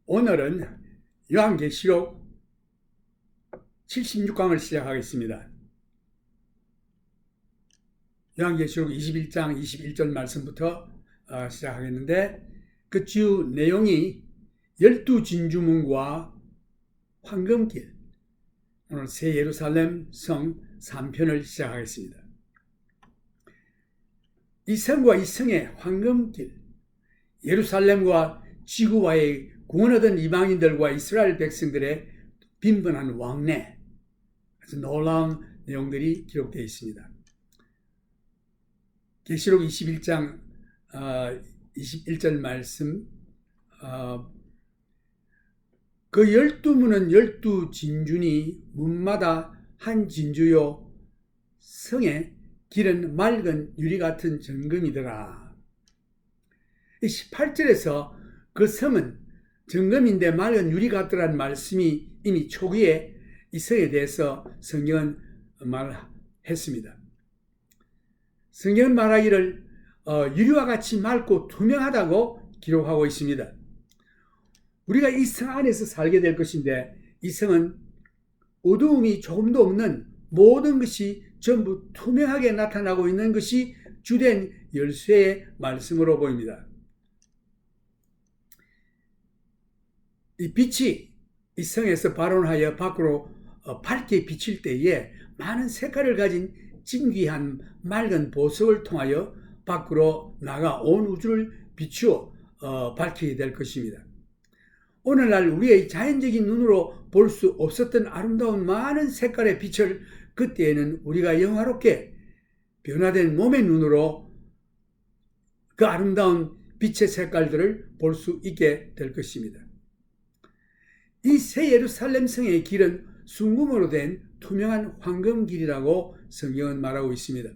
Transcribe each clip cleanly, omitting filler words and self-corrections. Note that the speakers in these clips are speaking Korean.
오늘은 요한계시록 76강을 시작하겠습니다. 요한계시록 21장 21절 말씀부터 시작하겠는데, 그 주 내용이 12진주문과 황금길, 오늘 새 예루살렘 성 3편을 시작하겠습니다. 이 성과 이 성의 황금길, 예루살렘과 지구와의 구원 얻은 이방인들과 이스라엘 백성들의 빈번한 왕래, 아주 놀라운 내용들이 기록되어 있습니다. 계시록 21장 21절 말씀, 그 12문은 12진주니 문마다 한 진주요, 성의 길은 맑은 유리 같은 정금이더라. 18절에서 그 성은 정금인데 맑은 유리 같더라는 말씀이 이미 초기에 이 성에 대해서 성경은 말했습니다. 성경은 말하기를 유리와 같이 맑고 투명하다고 기록하고 있습니다. 우리가 이 성 안에서 살게 될 것인데, 이 성은 어두움이 조금도 없는 모든 것이 전부 투명하게 나타나고 있는 것이 주된 열쇠의 말씀으로 보입니다. 이 빛이 이 성에서 발원하여 밖으로 밝게 비칠 때에 많은 색깔을 가진 진귀한 맑은 보석을 통하여 밖으로 나가 온 우주를 비추어 밝히게 될 것입니다. 오늘날 우리의 자연적인 눈으로 볼 수 없었던 아름다운 많은 색깔의 빛을 그때에는 우리가 영화롭게 변화된 몸의 눈으로 그 아름다운 빛의 색깔들을 볼 수 있게 될 것입니다. 이 새 예루살렘 성의 길은 순금으로 된 투명한 황금길이라고 성경은 말하고 있습니다.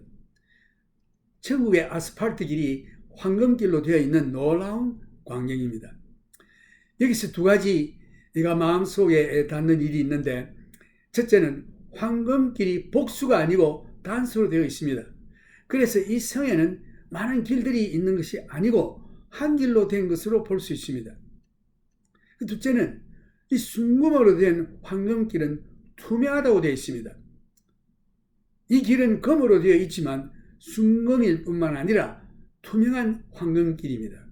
천국의 아스팔트 길이 황금길로 되어 있는 놀라운 광경입니다. 여기서 두 가지 내가 마음속에 닿는 일이 있는데, 첫째는 황금길이 복수가 아니고 단수로 되어 있습니다. 그래서 이 성에는 많은 길들이 있는 것이 아니고 한 길로 된 것으로 볼 수 있습니다. 둘째는 이 순금으로 된 황금길은 투명하다고 되어 있습니다. 이 길은 금으로 되어 있지만 순금일 뿐만 아니라 투명한 황금길입니다.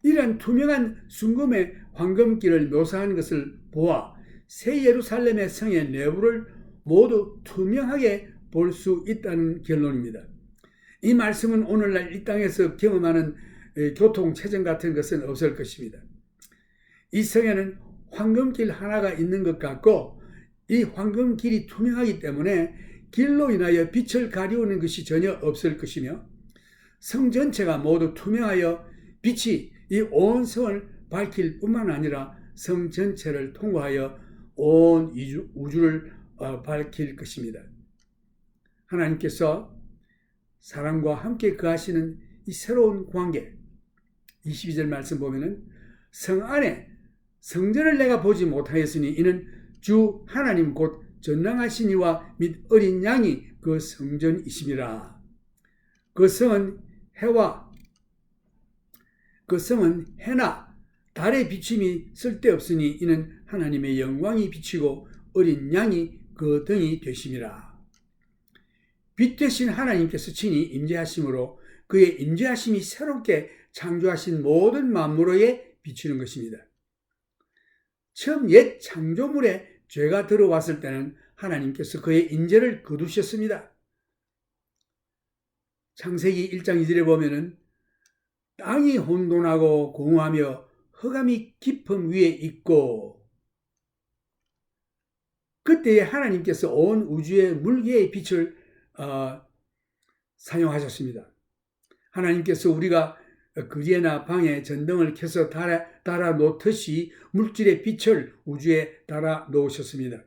이러한 투명한 순금의 황금길을 묘사하는 것을 보아 새 예루살렘의 성의 내부를 모두 투명하게 볼 수 있다는 결론입니다. 이 말씀은 오늘날 이 땅에서 경험하는 교통체증 같은 것은 없을 것입니다. 이 성에는 황금길 하나가 있는 것 같고, 이 황금길이 투명하기 때문에 길로 인하여 빛을 가리우는 것이 전혀 없을 것이며, 성 전체가 모두 투명하여 빛이 이 온 성을 밝힐 뿐만 아니라 성 전체를 통과하여 온 우주를 밝힐 것입니다. 하나님께서 사람과 함께 거하시는 이 새로운 관계, 22절 말씀 보면은 성 안에 성전을 내가 보지 못하였으니 이는 주 하나님 곧 전능하신 이와 및 어린 양이 그 성전이심이라. 그 성은 해나 달의 비침이 쓸데없으니 이는 하나님의 영광이 비치고 어린 양이 그 등이 되심이라. 빛 대신 하나님께서 친히 임재하심으로 그의 임재하심이 새롭게 창조하신 모든 만물에 비치는 것입니다. 처음 옛 창조물에 죄가 들어왔을 때는 하나님께서 그의 임재를 거두셨습니다. 창세기 1장 2절에 보면은 땅이 혼돈하고 공허하며 흑암이 깊음 위에 있고, 그때에 하나님께서 온 우주의 물개의 빛을 사용하셨습니다. 하나님께서 우리가 거리나 방에 전등을 켜서 달아 놓듯이 물질의 빛을 우주에 달아 놓으셨습니다.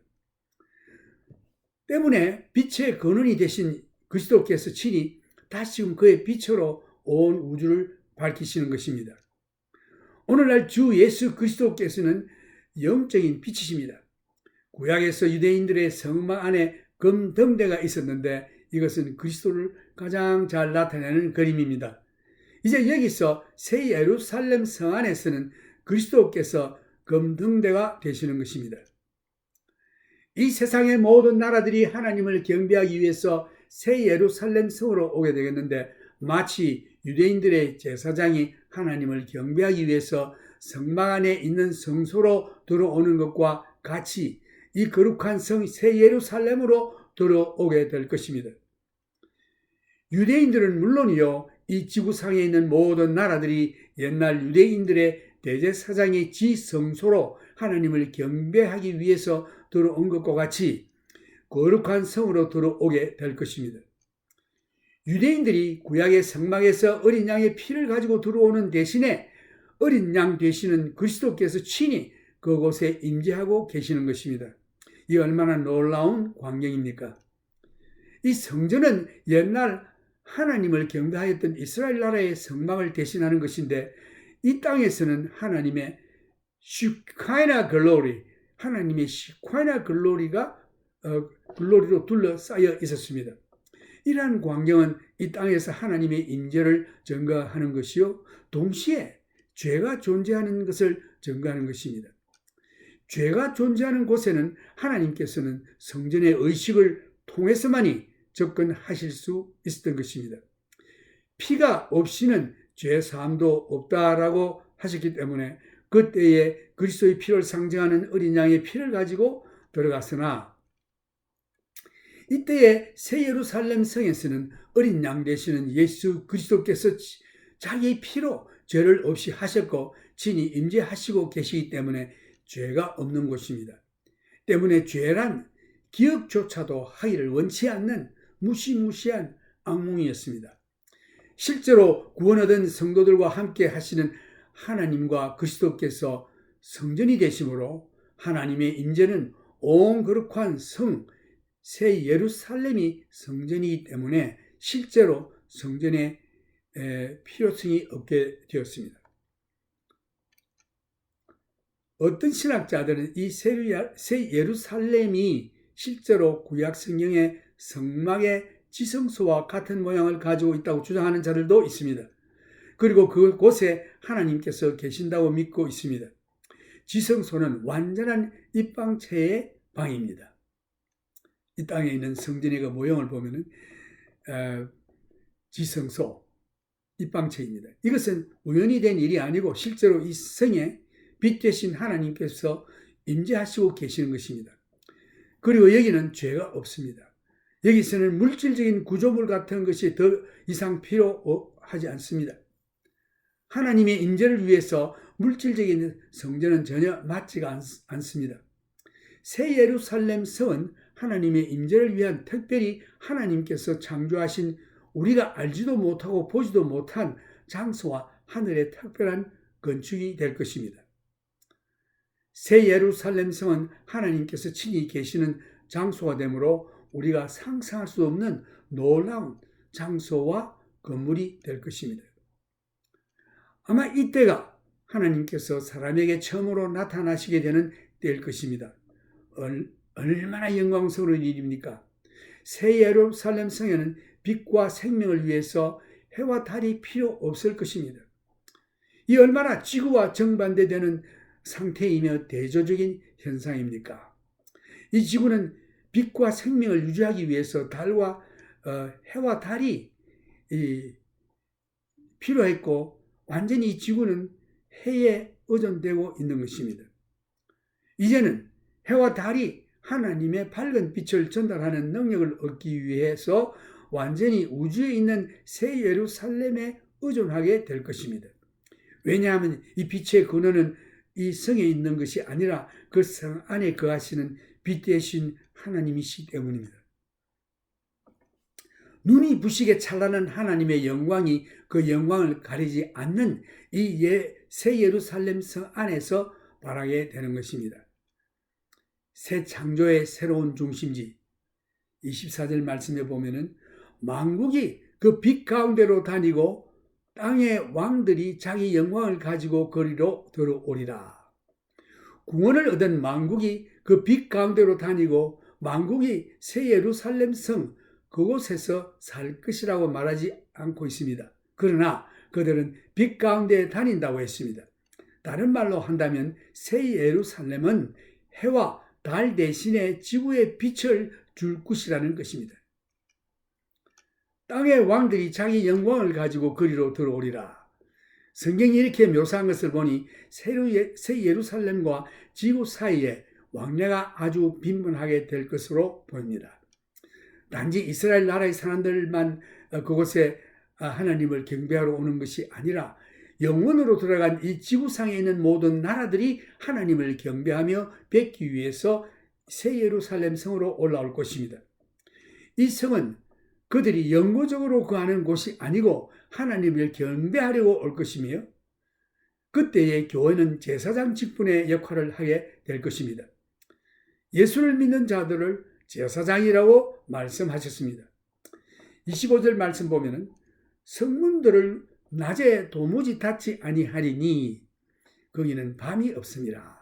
때문에 빛의 근원이 되신 그리스도께서 친히 다시금 그의 빛으로 온 우주를 밝히시는 것입니다. 오늘날 주 예수 그리스도께서는 영적인 빛이십니다. 구약에서 유대인들의 성막 안에 금등대가 있었는데 이것은 그리스도를 가장 잘 나타내는 그림입니다. 이제 여기서 새 예루살렘 성 안에서는 그리스도께서 검증대가 되시는 것입니다. 이 세상의 모든 나라들이 하나님을 경배하기 위해서 새 예루살렘 성으로 오게 되겠는데, 마치 유대인들의 제사장이 하나님을 경배하기 위해서 성막 안에 있는 성소로 들어오는 것과 같이 이 거룩한 성 새 예루살렘으로 들어오게 될 것입니다. 유대인들은 물론이요, 이 지구상에 있는 모든 나라들이 옛날 유대인들의 대제사장의 지성소로 하나님을 경배하기 위해서 들어온 것과 같이 거룩한 성으로 들어오게 될 것입니다. 유대인들이 구약의 성막에서 어린 양의 피를 가지고 들어오는 대신에 어린 양 되시는 그리스도께서 친히 그곳에 임재하고 계시는 것입니다. 이 얼마나 놀라운 광경입니까? 이 성전은 옛날 하나님을 경배하였던 이스라엘 나라의 성막을 대신하는 것인데, 이 땅에서는 하나님의 시카이나 글로리, 하나님의 시카이나 글로리로 둘러싸여 있었습니다. 이러한 광경은 이 땅에서 하나님의 임재를 증거하는 것이요, 동시에 죄가 존재하는 것을 증거하는 것입니다. 죄가 존재하는 곳에는 하나님께서는 성전의 의식을 통해서만이 접근하실 수 있었던 것입니다. 피가 없이는 죄 사함도 없다라고 하셨기 때문에 그때에 그리스도의 피를 상징하는 어린 양의 피를 가지고 들어갔으나, 이때에 새 예루살렘 성에서는 어린 양 되시는 예수 그리스도께서 자기의 피로 죄를 없이 하셨고 친히 임재하시고 계시기 때문에 죄가 없는 곳입니다. 때문에 죄란 기억조차도 하기를 원치 않는 무시무시한 악몽이었습니다. 실제로 구원 얻은 성도들과 함께 하시는 하나님과 그리스도께서 성전이 되심으로 하나님의 임재는 온 거룩한 성 새 예루살렘이 성전이기 때문에 실제로 성전의 필요성이 없게 되었습니다. 어떤 신학자들은 이 새 예루살렘이 실제로 구약 성경의 성막의 지성소와 같은 모양을 가지고 있다고 주장하는 자들도 있습니다. 그리고 그곳에 하나님께서 계신다고 믿고 있습니다. 지성소는 완전한 입방체의 방입니다. 이 땅에 있는 성전의 그 모형을 보면은 지성소, 입방체입니다. 이것은 우연히 된 일이 아니고 실제로 이 성에 빛 되신 하나님께서 임재하시고 계시는 것입니다. 그리고 여기는 죄가 없습니다. 여기서는 물질적인 구조물 같은 것이 더 이상 필요하지 않습니다. 하나님의 임재를 위해서 물질적인 성전은 전혀 맞지가 않습니다. 새 예루살렘 성은 하나님의 임재를 위한 특별히 하나님께서 창조하신 우리가 알지도 못하고 보지도 못한 장소와 하늘의 특별한 건축이 될 것입니다. 새 예루살렘 성은 하나님께서 친히 계시는 장소가 되므로 우리가 상상할 수 없는 놀라운 장소와 건물이 될 것입니다. 아마 이때가 하나님께서 사람에게 처음으로 나타나시게 되는 때일 것입니다. 얼마나 영광스러운 일입니까? 새 예루살렘 성에는 빛과 생명을 위해서 해와 달이 필요 없을 것입니다. 이 얼마나 지구와 정반대되는 상태이며 대조적인 현상입니까? 이 지구는 빛과 생명을 유지하기 위해서 달과 해와 달이 필요했고 완전히 이 지구는 해에 의존되고 있는 것입니다. 이제는 해와 달이 하나님의 밝은 빛을 전달하는 능력을 얻기 위해서 완전히 우주에 있는 새 예루살렘에 의존하게 될 것입니다. 왜냐하면 이 빛의 근원은 이 성에 있는 것이 아니라 그 성 안에 거하시는 빛 대신 하나님이시기 때문입니다. 눈이 부시게 찬란한 하나님의 영광이 그 영광을 가리지 않는 이 새 예루살렘 성 안에서 발하게 되는 것입니다. 새 창조의 새로운 중심지 24절 말씀에 보면은 만국이 그 빛 가운데로 다니고 땅의 왕들이 자기 영광을 가지고 거리로 들어오리라. 구원을 얻은 만국이 그 빛 가운데로 다니고 만국이 새 예루살렘 성 그곳에서 살 것이라고 말하지 않고 있습니다. 그러나 그들은 빛 가운데 다닌다고 했습니다. 다른 말로 한다면 새 예루살렘은 해와 달 대신에 지구의 빛을 줄 것이라는 것입니다. 땅의 왕들이 자기 영광을 가지고 그리로 들어오리라. 성경이 이렇게 묘사한 것을 보니 새 예루살렘과 지구 사이에 왕래가 아주 빈번하게 될 것으로 보입니다. 단지 이스라엘 나라의 사람들만 그곳에 하나님을 경배하러 오는 것이 아니라 영원으로 들어간 이 지구상에 있는 모든 나라들이 하나님을 경배하며 뵙기 위해서 새 예루살렘 성으로 올라올 것입니다. 이 성은 그들이 영구적으로 거하는 곳이 아니고 하나님을 경배하려고 올 것이며 그때의 교회는 제사장 직분의 역할을 하게 될 것입니다. 예수를 믿는 자들을 제사장이라고 말씀하셨습니다. 25절 말씀 보면은 성문들을 낮에 도무지 닫지 아니하리니 거기는 밤이 없습니다.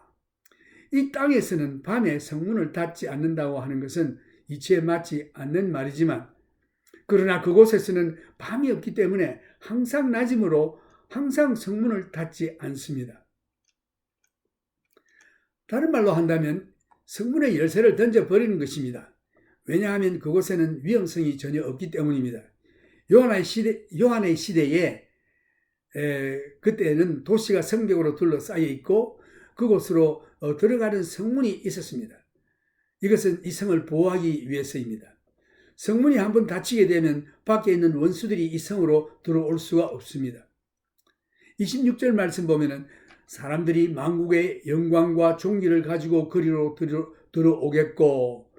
이 땅에서는 밤에 성문을 닫지 않는다고 하는 것은 이치에 맞지 않는 말이지만 그러나 그곳에서는 밤이 없기 때문에 항상 낮이므로 항상 성문을 닫지 않습니다. 다른 말로 한다면 성문의 열쇠를 던져버리는 것입니다. 왜냐하면 그곳에는 위험성이 전혀 없기 때문입니다. 요한의 시대에 그때는 도시가 성벽으로 둘러싸여 있고 그곳으로 들어가는 성문이 있었습니다. 이것은 이 성을 보호하기 위해서입니다. 성문이 한번 닫히게 되면 밖에 있는 원수들이 이 성으로 들어올 수가 없습니다. 26절 말씀 보면은 사람들이 만국의 영광과 존귀를 가지고 그리로 들어오겠고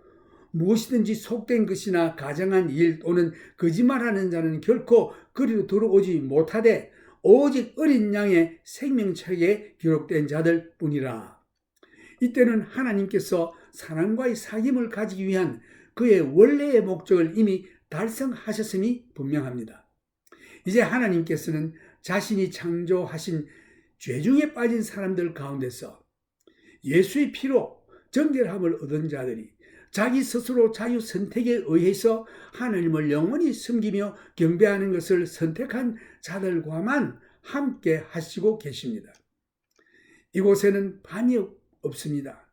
무엇이든지 속된 것이나 가정한 일 또는 거짓말하는 자는 결코 그리로 들어오지 못하되 오직 어린 양의 생명책에 기록된 자들 뿐이라. 이때는 하나님께서 사람과의 사귐을 가지기 위한 그의 원래의 목적을 이미 달성하셨음이 분명합니다. 이제 하나님께서는 자신이 창조하신 죄 중에 빠진 사람들 가운데서 예수의 피로 정결함을 얻은 자들이 자기 스스로 자유 선택에 의해서 하나님을 영원히 섬기며 경배하는 것을 선택한 자들과만 함께 하시고 계십니다. 이곳에는 밤이 없습니다.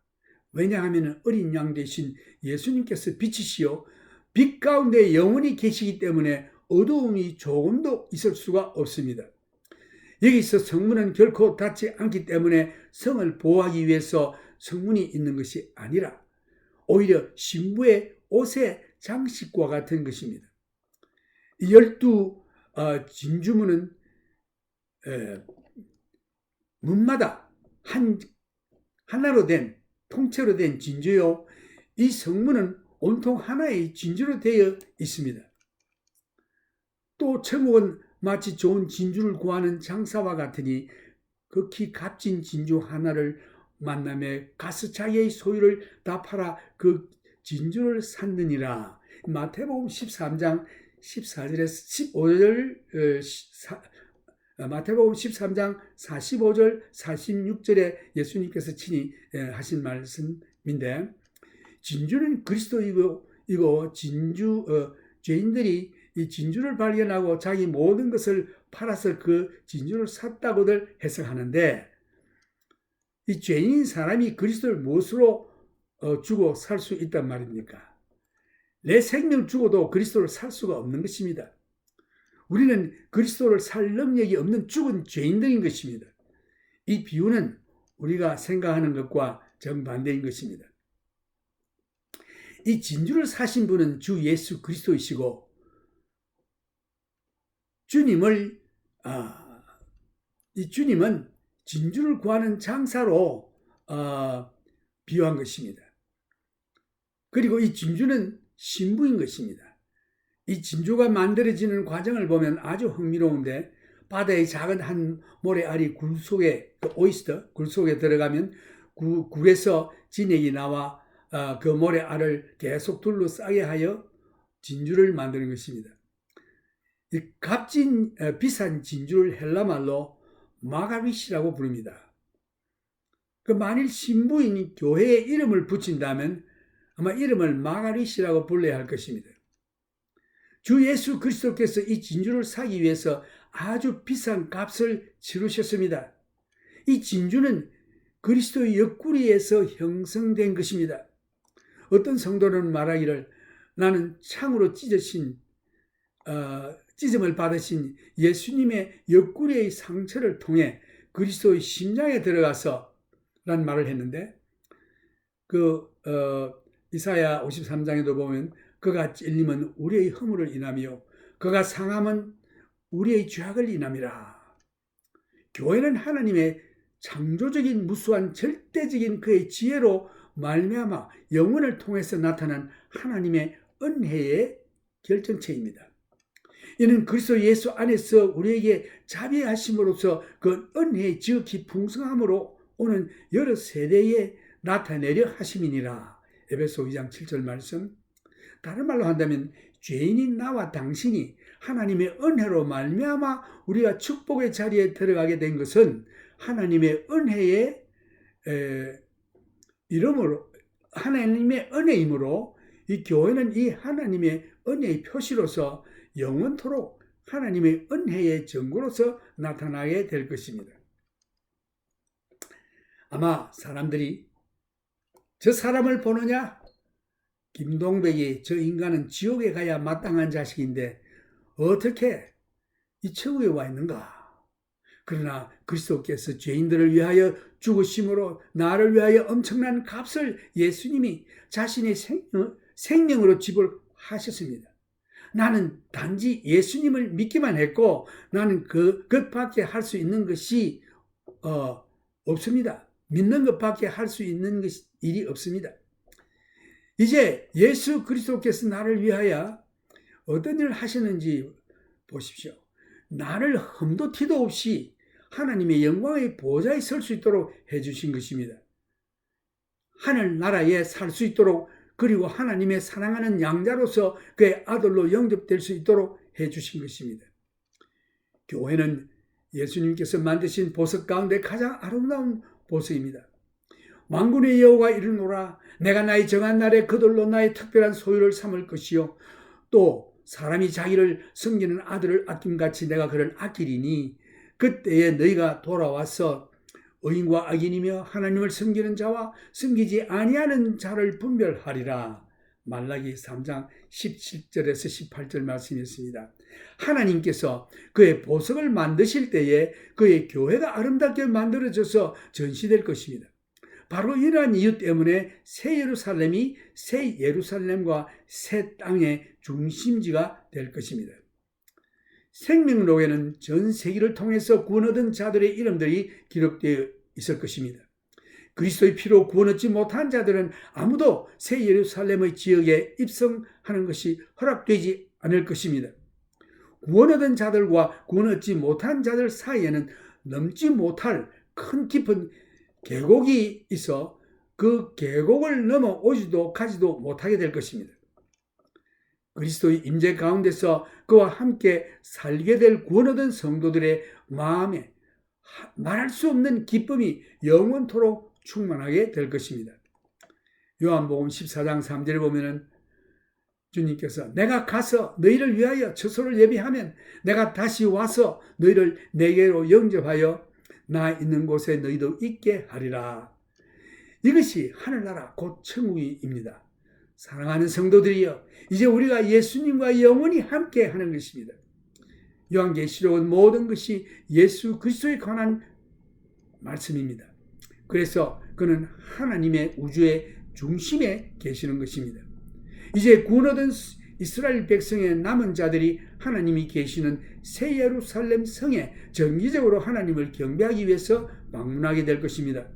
왜냐하면 어린 양 대신 예수님께서 빛이시요 빛 가운데 영원히 계시기 때문에 어두움이 조금도 있을 수가 없습니다. 여기서 성문은 결코 닫지 않기 때문에 성을 보호하기 위해서 성문이 있는 것이 아니라 오히려 신부의 옷의 장식과 같은 것입니다. 12 진주문은 문마다 하나로 된 통째로 된 진주요 이 성문은 온통 하나의 진주로 되어 있습니다. 또 천국은 마치 좋은 진주를 구하는 장사와 같으니 극히 값진 진주 하나를 만남에 가서 자기의 소유를 다 팔아 그 진주를 샀느니라. 마태복음 13장 14절에서 15절 마태복음 13장 45절 46절에 예수님께서 친히 하신 말씀인데 진주는 그리스도이고 죄인들이 이 진주를 발견하고 자기 모든 것을 팔아서 그 진주를 샀다고들 해석하는데 이 죄인인 사람이 그리스도를 무엇으로 주고 살 수 있단 말입니까? 내 생명 주고도 그리스도를 살 수가 없는 것입니다. 우리는 그리스도를 살 능력이 없는 죽은 죄인들인 것입니다. 이 비유는 우리가 생각하는 것과 정반대인 것입니다. 이 진주를 사신 분은 주 예수 그리스도이시고 이 주님은 진주를 구하는 장사로 비유한 것입니다. 그리고 이 진주는 신부인 것입니다. 이 진주가 만들어지는 과정을 보면 아주 흥미로운데 바다의 작은 한 모래알이 굴 속에 굴 속에 들어가면 굴에서 진액이 나와 그 모래알을 계속 둘러싸게 하여 진주를 만드는 것입니다. 이 값진 비싼 진주를 헬라말로 마가리시라고 부릅니다. 그 만일 신부인 교회에 이름을 붙인다면 아마 이름을 마가리시라고 불러야 할 것입니다. 주 예수 그리스도께서 이 진주를 사기 위해서 아주 비싼 값을 치르셨습니다. 이 진주는 그리스도의 옆구리에서 형성된 것입니다. 어떤 성도는 말하기를 나는 창으로 찢음을 받으신 예수님의 옆구리의 상처를 통해 그리스도의 심장에 들어가서 라는 말을 했는데 이사야 53장에도 보면 그가 찔림은 우리의 허물을 인하며 그가 상함은 우리의 죄악을 인함이라. 교회는 하나님의 창조적인 무수한 절대적인 그의 지혜로 말미암아 영혼을 통해서 나타난 하나님의 은혜의 결정체입니다. 이는 그리스도 예수 안에서 우리에게 자비하심으로써 그 은혜의 지극히 풍성함으로 오는 여러 세대에 나타내려 하심이니라. 에베소 2장 7절 말씀. 다른 말로 한다면 죄인인 나와 당신이 하나님의 은혜로 말미암아 우리가 축복의 자리에 들어가게 된 것은 하나님의 은혜의 이름으로, 하나님의 은혜이므로 이 교회는 이 하나님의 은혜의 표시로서 영원토록 하나님의 은혜의 증거로서 나타나게 될 것입니다. 아마 사람들이 저 사람을 보느냐? 김동백이 저 인간은 지옥에 가야 마땅한 자식인데 어떻게 이 천국에 와 있는가? 그러나 그리스도께서 죄인들을 위하여 죽으심으로 나를 위하여 엄청난 값을 예수님이 자신의 생명으로 지불하셨습니다. 나는 단지 예수님을 믿기만 했고 나는 그것밖에 할 수 있는 것이 없습니다. 믿는 것밖에 할 수 있는 일이 없습니다. 이제 예수 그리스도께서 나를 위하여 어떤 일을 하셨는지 보십시오. 나를 흠도 티도 없이 하나님의 영광의 보좌에 설 수 있도록 해주신 것입니다. 하늘나라에 살 수 있도록 그리고 하나님의 사랑하는 양자로서 그의 아들로 영접될 수 있도록 해주신 것입니다. 교회는 예수님께서 만드신 보석 가운데 가장 아름다운 보석입니다. 만군의 여호와가 이르노라 내가 나의 정한 날에 그들로 나의 특별한 소유를 삼을 것이요 또 사람이 자기를 섬기는 아들을 아낌같이 내가 그를 아끼리니 그때에 너희가 돌아와서 의인과 악인이며 하나님을 섬기는 자와 섬기지 아니하는 자를 분별하리라. 말라기 3장 17절에서 18절 말씀이었습니다. 하나님께서 그의 보석을 만드실 때에 그의 교회가 아름답게 만들어져서 전시될 것입니다. 바로 이러한 이유 때문에 새 예루살렘이 새 예루살렘과 새 땅의 중심지가 될 것입니다. 생명록에는 전 세계를 통해서 구원 얻은 자들의 이름들이 기록되어 있을 것입니다. 그리스도의 피로 구원 얻지 못한 자들은 아무도 새 예루살렘의 지역에 입성하는 것이 허락되지 않을 것입니다. 구원 얻은 자들과 구원 얻지 못한 자들 사이에는 넘지 못할 큰 깊은 계곡이 있어 그 계곡을 넘어 오지도 가지도 못하게 될 것입니다. 그리스도의 임재 가운데서 그와 함께 살게 될 구원 얻은 성도들의 마음에 말할 수 없는 기쁨이 영원토록 충만하게 될 것입니다. 요한복음 14장 3절에 보면은 주님께서 내가 가서 너희를 위하여 처소를 예비하면 내가 다시 와서 너희를 내게로 영접하여 나 있는 곳에 너희도 있게 하리라. 이것이 하늘나라 곧 천국입니다. 사랑하는 성도들이여 이제 우리가 예수님과 영원히 함께 하는 것입니다. 요한계시록은 모든 것이 예수 그리스도에 관한 말씀입니다. 그래서 그는 하나님의 우주의 중심에 계시는 것입니다. 이제 구원 얻은 이스라엘 백성의 남은 자들이 하나님이 계시는 새 예루살렘 성에 정기적으로 하나님을 경배하기 위해서 방문하게 될 것입니다.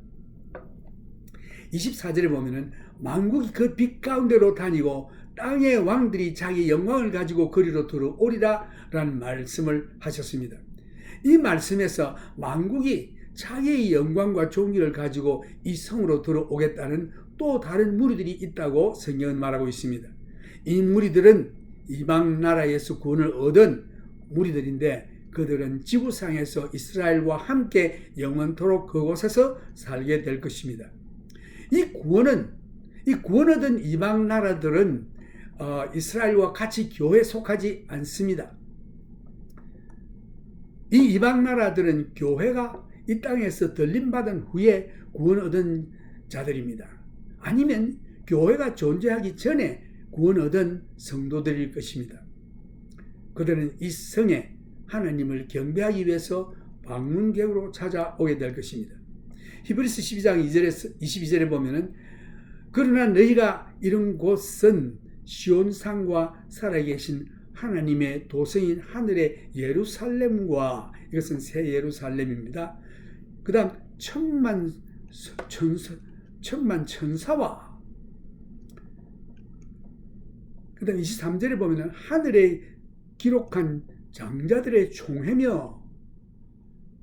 24절에 보면은 만국이 그 빛 가운데로 다니고 땅의 왕들이 자기 영광을 가지고 거리로 들어오리라 라는 말씀을 하셨습니다. 이 말씀에서 만국이 자기의 영광과 존귀를 가지고 이 성으로 들어오겠다는 또 다른 무리들이 있다고 성경은 말하고 있습니다. 이 무리들은 이방 나라에서 구원을 얻은 무리들인데 그들은 지구상에서 이스라엘과 함께 영원토록 그곳에서 살게 될 것입니다. 이 구원 얻은 이방 나라들은 이스라엘과 같이 교회에 속하지 않습니다. 이 이방 나라들은 교회가 이 땅에서 들림받은 후에 구원 얻은 자들입니다. 아니면 교회가 존재하기 전에 구원 얻은 성도들일 것입니다. 그들은 이 성에 하나님을 경배하기 위해서 방문객으로 찾아오게 될 것입니다. 히브리서 12장 22절에 보면은 그러나 너희가 이런 곳은 시온산과 살아계신 하나님의 도성인 하늘의 예루살렘과, 이것은 새 예루살렘입니다. 그 다음 천만 천사와, 그 다음 23절에 보면 하늘에 기록한 장자들의 총회며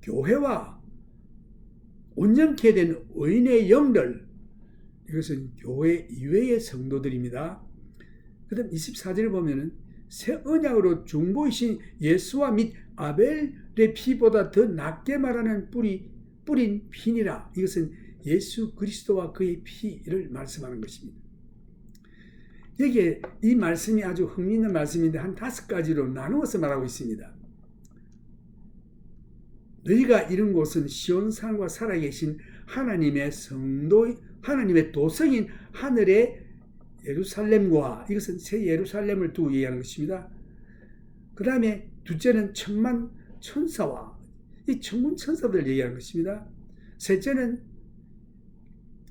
교회와 온전케 된 의인의 영들, 이것은 교회 이외의 성도들입니다. 그 다음 24절에 보면 새 언약으로 중보이신 예수와 및 아벨의 피보다 더 낫게 말하는 뿌린 피니라. 이것은 예수 그리스도와 그의 피를 말씀하는 것입니다. 여기에 이 말씀이 아주 흥미있는 말씀인데 한 5가지로 나누어서 말하고 있습니다. 너희가 이런 곳은 시온산과 살아계신 하나님의 도성인 하늘의 예루살렘과, 이것은 새 예루살렘을 두고 얘기하는 것입니다. 그 다음에 둘째는 천만 천사와, 이 천군 천사들을 얘기하는 것입니다. 셋째는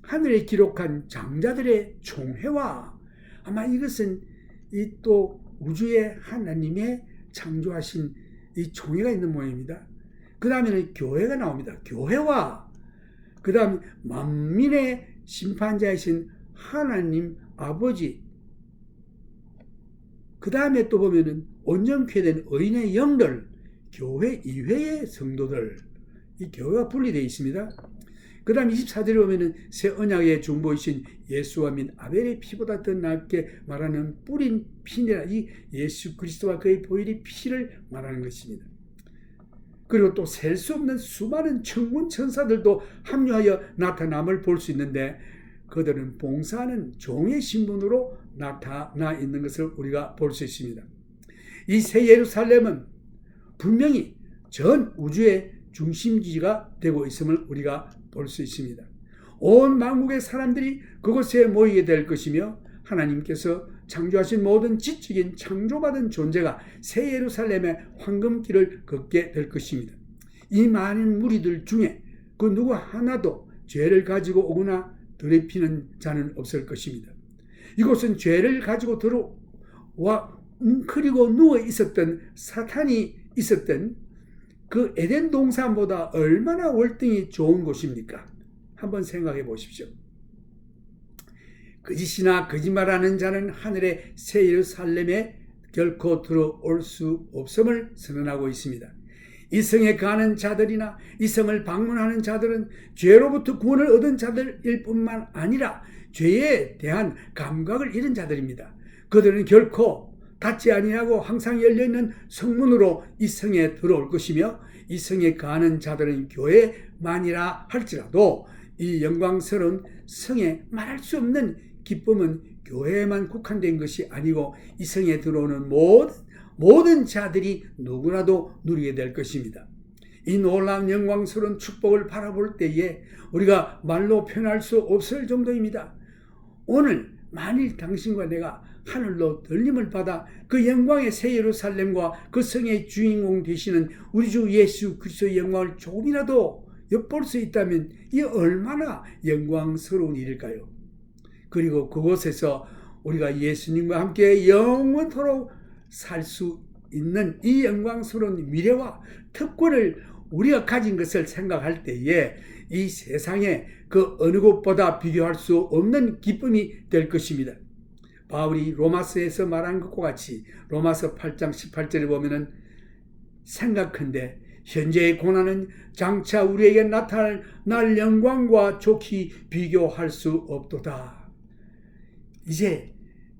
하늘에 기록한 장자들의 총회와, 아마 이것은 이 또 우주의 하나님의 창조하신 이 총회가 있는 모양입니다. 그 다음에는 교회가 나옵니다. 교회와, 그 다음 만민의 심판자이신 하나님 아버지, 그 다음에 또 보면은 온전케 된 의인의 영들, 교회 이외의 성도들, 이 교회가 분리되어 있습니다. 그 다음 24절에 보면은 새 언약의 중보이신 예수와 및 아벨의 피보다 더 낫게 말하는 뿌린 피니라. 이 예수 그리스도와 그의 보혈의 피를 말하는 것입니다. 그리고 또 셀 수 없는 수많은 천군 천사들도 합류하여 나타남을 볼 수 있는데, 그들은 봉사하는 종의 신분으로 나타나 있는 것을 우리가 볼 수 있습니다. 이 새 예루살렘은 분명히 전 우주의 중심지가 되고 있음을 우리가 볼 수 있습니다. 온 만국의 사람들이 그곳에 모이게 될 것이며, 하나님께서 창조하신 모든 지적인 창조받은 존재가 새 예루살렘의 황금길을 걷게 될 것입니다. 이 많은 무리들 중에 그 누구 하나도 죄를 가지고 오거나 더럽히는 자는 없을 것입니다. 이곳은 죄를 가지고 들어와 웅크리고 누워 있었던 사탄이 있었던 그 에덴 동산보다 얼마나 월등히 좋은 곳입니까? 한번 생각해 보십시오. 거짓이나 거짓말하는 자는 하늘의 새 예루살렘에 결코 들어올 수 없음을 선언하고 있습니다. 이 성에 가는 자들이나 이 성을 방문하는 자들은 죄로부터 구원을 얻은 자들일 뿐만 아니라 죄에 대한 감각을 잃은 자들입니다. 그들은 결코 닫지 아니하고 항상 열려있는 성문으로 이 성에 들어올 것이며, 이 성에 가는 자들은 교회만이라 할지라도 이 영광스러운 성에 말할 수 없는 기쁨은 교회에만 국한된 것이 아니고 이 성에 들어오는 모든 자들이 누구라도 누리게 될 것입니다. 이 놀라운 영광스러운 축복을 바라볼 때에 우리가 말로 표현할 수 없을 정도입니다. 오늘 만일 당신과 내가 하늘로 들림을 받아 그 영광의 새 예루살렘과 그 성의 주인공 되시는 우리 주 예수 그리스도의 영광을 조금이라도 엿볼 수 있다면 이 얼마나 영광스러운 일일까요? 그리고 그곳에서 우리가 예수님과 함께 영원토록 살 수 있는 이 영광스러운 미래와 특권을 우리가 가진 것을 생각할 때에 이 세상에 그 어느 곳보다 비교할 수 없는 기쁨이 될 것입니다. 바울이 로마서에서 말한 것과 같이 로마서 8장 18절에 보면은 생각한데 현재의 고난은 장차 우리에게 나타날 날 영광과 좋게 비교할 수 없도다. 이제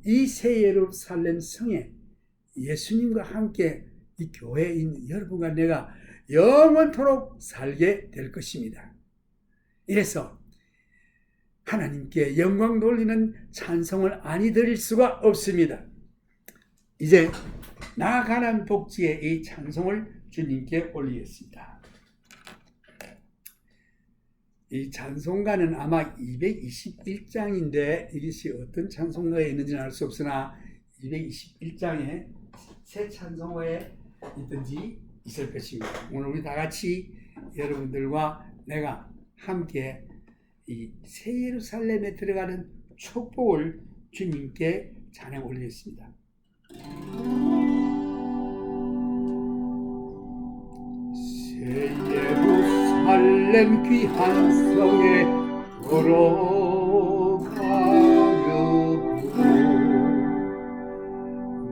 이 새 예루살렘 성에 예수님과 함께 이 교회에 있는 여러분과 내가 영원토록 살게 될 것입니다. 이래서 하나님께 영광 돌리는 찬송을 아니 드릴 수가 없습니다. 이제 나아가는 복지의 이 찬송을 주님께 올리겠습니다. 이 찬송가는 아마 221장인데 이것이 어떤 찬송가에 있는지는 알 수 없으나 221장에 새 찬송가에 있든지 있을 것입니다. 오늘 우리 다 같이 여러분들과 내가 함께 이 새 예루살렘에 들어가는 축복을 주님께 찬양 올리겠습니다. 새 예루살렘 귀한 성에 걸어가려고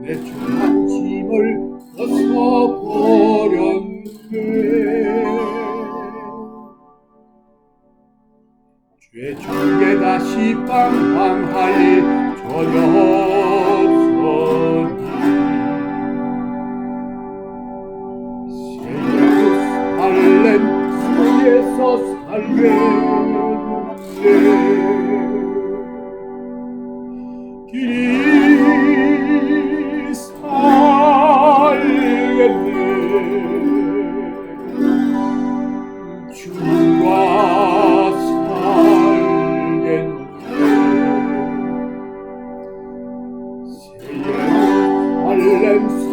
내 중한 짐을 벗어버렸네. 죄 중에 다시 방황할 저녁 없으니 새 예루살렘 성에서 살겠네. 길이 살겠네. 주님과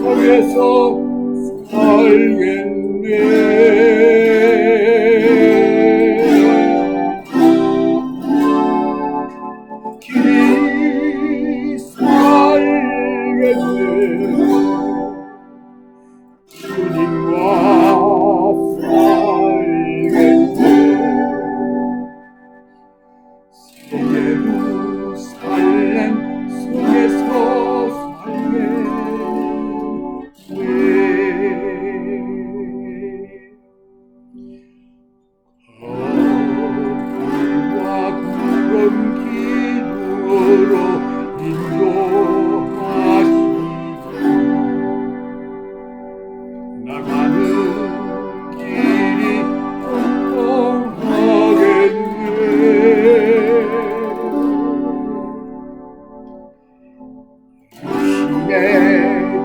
성에서 살겠네. 길이 살겠네. 주님과 살겠네. 새 예루살렘 성에서 살겠네.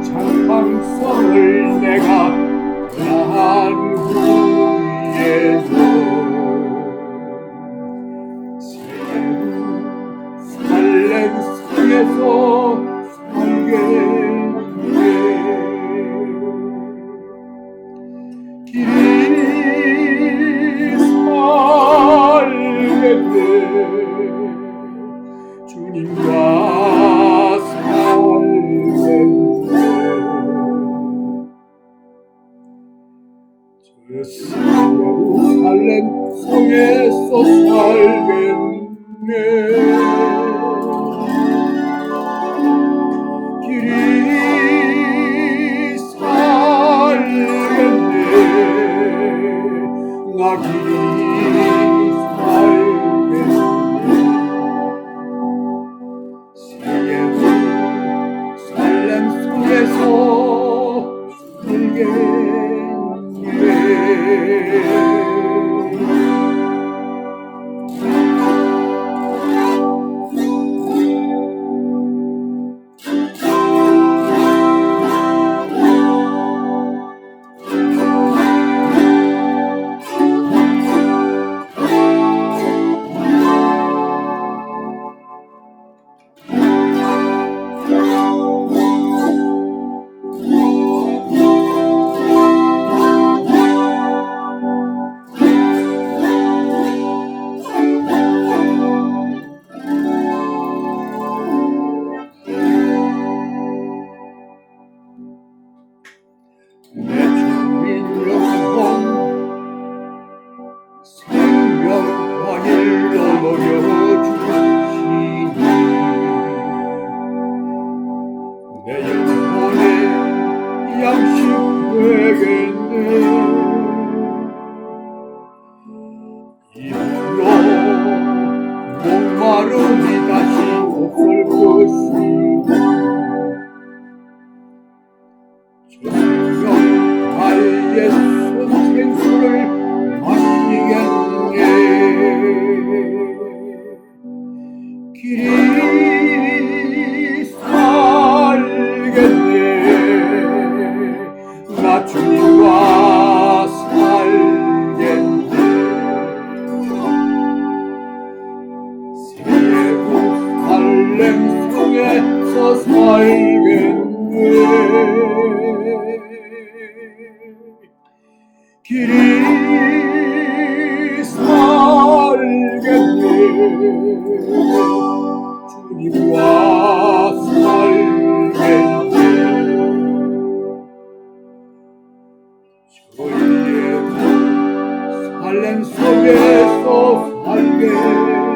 장방성을 내가 떠난 후에도 새 예루살렘 성에서 살겠네. 길이 살겠네. 주님과 예루살렘 성에서 살겠네. 길이 살겠네. 나 길이 살겠네. 새 예루살렘 성에서 살겠네. 내 영혼의 양식 되겠네. 입으로 목마름이 다시 없을 것이니 저 생명 달의 솟생수를 마시겠네. 길이 살겠네. 나 주님과 살겠네. 살겠네. 길이 살겠네. 주님과 살겠네. 저희의 살렘 속에서 살겠네.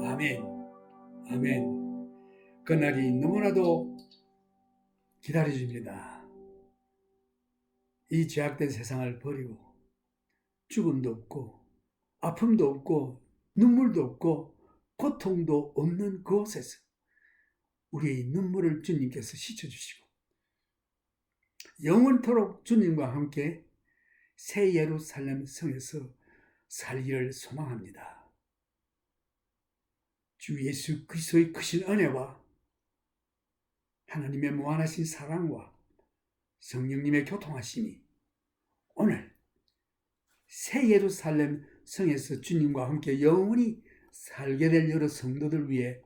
아멘. 아멘. 그날이 너무나도 기다려집니다. 이 죄악된 세상을 버리고 죽음도 없고 아픔도 없고 눈물도 없고 고통도 없는 그곳에서 우리의 눈물을 주님께서 씻어주시고 영원토록 주님과 함께 새 예루살렘 성에서 살기를 소망합니다. 주 예수 그리스도의 크신 은혜와 하나님의 무한하신 사랑과 성령님의 교통하심이 오늘 새 예루살렘 성에서 주님과 함께 영원히 살게 될 여러 성도들 위해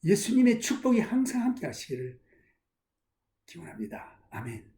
예수님의 축복이 항상 함께 하시기를 기원합니다. 아멘.